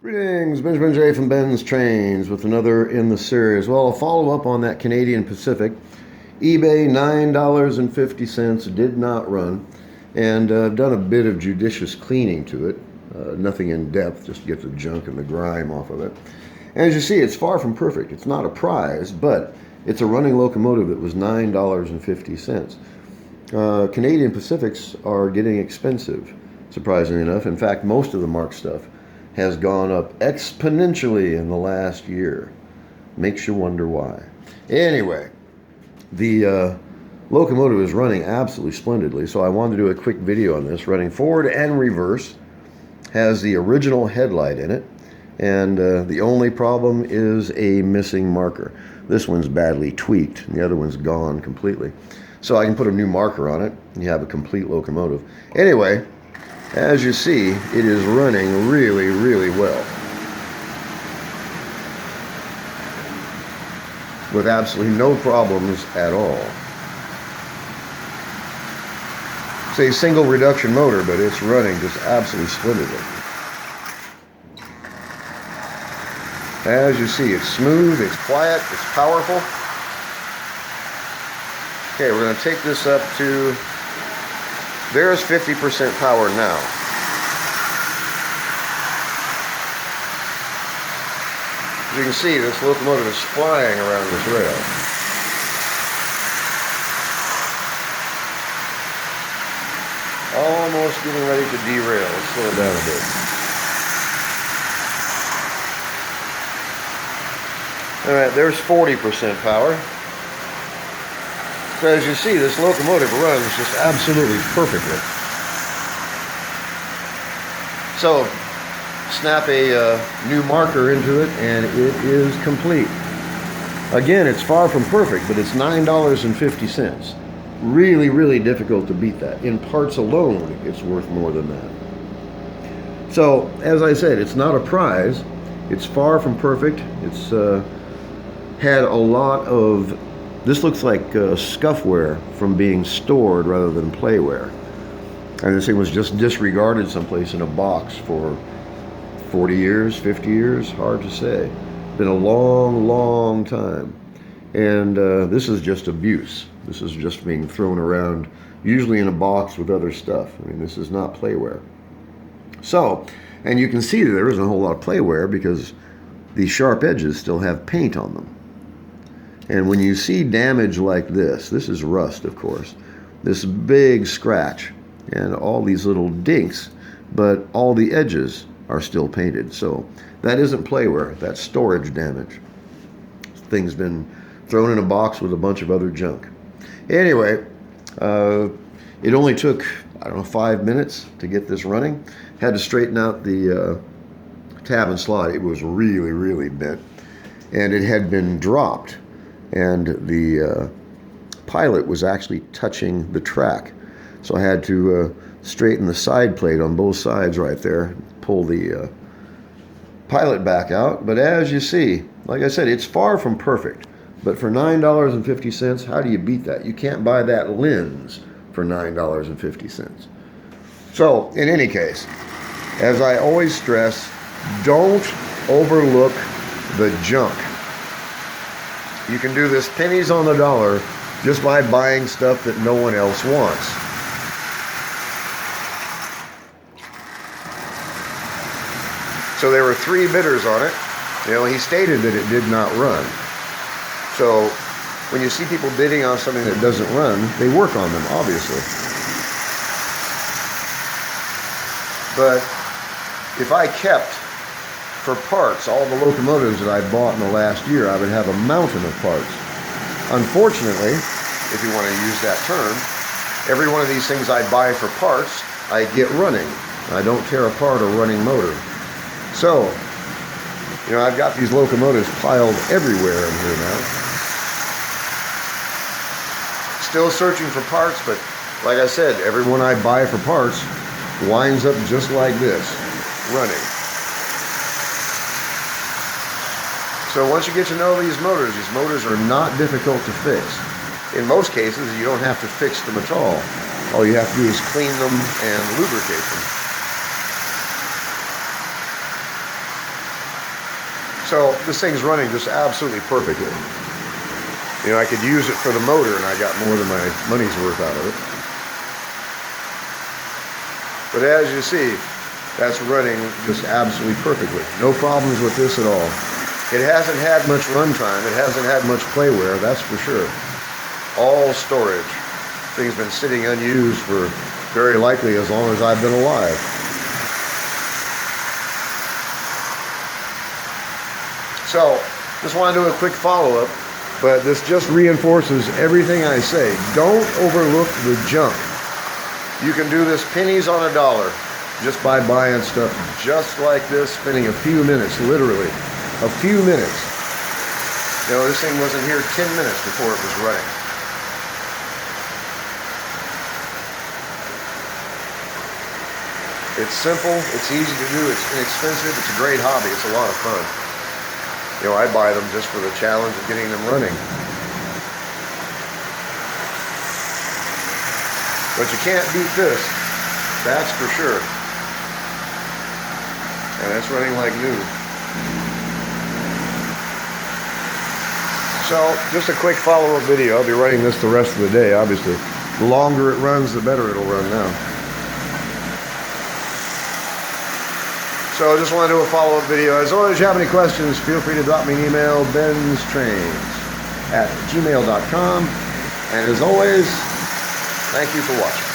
Greetings, Benjamin J. from Ben's Trains with another in the series. Well, I'll follow up on that Canadian Pacific. eBay, $9.50, did not run. And I've done a bit of judicious cleaning to it. Nothing in depth, just to get the junk and the grime off of it. And as you see, it's far from perfect. It's not a prize, but it's a running locomotive that was $9.50. Canadian Pacifics are getting expensive, surprisingly enough. In fact, most of the Marx stuff has gone up exponentially in the last year. Makes you wonder why. Anyway, the locomotive is running absolutely splendidly, so I wanted to do a quick video on this. Running forward and reverse, has the original headlight in it, and the only problem is a missing marker. This one's badly tweaked, and the other one's gone completely. So I can put a new marker on it, and you have a complete locomotive. Anyway, as you see, it is running really, really well, with absolutely no problems at all. It's a single reduction motor, but it's running just absolutely splendidly. As you see, it's smooth, it's quiet, it's powerful. Okay, we're going to take this up to, there's 50% power now. As you can see, this locomotive is flying around this rail. Almost getting ready to derail. Let's slow it down a bit. Alright, there's 40% power. So as you see, this locomotive runs just absolutely perfectly. So, snap a new marker into it and it is complete. Again, it's far from perfect, but it's $9.50. Really, really difficult to beat that. In parts alone, it's worth more than that. So, as I said, it's not a prize. It's far from perfect. It's had a lot of, this looks like scuffware from being stored rather than playware. And this thing was just disregarded someplace in a box for 40 years, 50 years, hard to say. Been a long, long time. And this is just abuse. This is just being thrown around, usually in a box with other stuff. I mean, this is not playware. So, and you can see that there isn't a whole lot of playware because the sharp edges still have paint on them. And when you see damage like this is rust, of course, this big scratch and all these little dinks, but all the edges are still painted. So that isn't playware, that's storage damage. Thing's been thrown in a box with a bunch of other junk. Anyway, it only took, 5 minutes to get this running. Had to straighten out the tab and slot. It was really, really bent. And it had been dropped. And the pilot was actually touching the track. So I had to straighten the side plate on both sides right there, pull the pilot back out. But as you see, like I said, it's far from perfect. But for $9.50, how do you beat that? You can't buy that lens for $9.50. So, in any case, as I always stress, don't overlook the junk. You can do this pennies on the dollar just by buying stuff that no one else wants. So there were 3 bidders on it. You know, he stated that it did not run. So when you see people bidding on something that doesn't run, they work on them, obviously. But if I kept for parts all the locomotives that I bought in the last year, I would have a mountain of parts. Unfortunately, if you want to use that term, every one of these things I buy for parts, I get running. I don't tear apart a running motor. So, you know, I've got these locomotives piled everywhere in here now. Still searching for parts, but like I said, every one I buy for parts winds up just like this, running. So once you get to know these motors are not difficult to fix. In most cases, you don't have to fix them at all. All you have to do is clean them and lubricate them. So this thing's running just absolutely perfectly. You know, I could use it for the motor and I got more than my money's worth out of it. But as you see, that's running just absolutely perfectly. No problems with this at all. It hasn't had much runtime. It hasn't had much playware, that's for sure. All storage. Thing's been sitting unused for very likely as long as I've been alive. So, just want to do a quick follow-up, but this just reinforces everything I say. Don't overlook the junk. You can do this pennies on a dollar just by buying stuff just like this, spending a few minutes, literally, a few minutes. You know, this thing wasn't here 10 minutes before it was running. It's simple, it's easy to do, it's inexpensive, it's a great hobby, it's a lot of fun. You know, I buy them just for the challenge of getting them running. But you can't beat this, that's for sure. And that's running like new. So, just a quick follow-up video. I'll be running this the rest of the day, obviously. The longer it runs, the better it'll run now. So I just want to do a follow-up video. As always, if you have any questions, feel free to drop me an email, BENZTRAINZ@gmail.com. And as always, thank you for watching.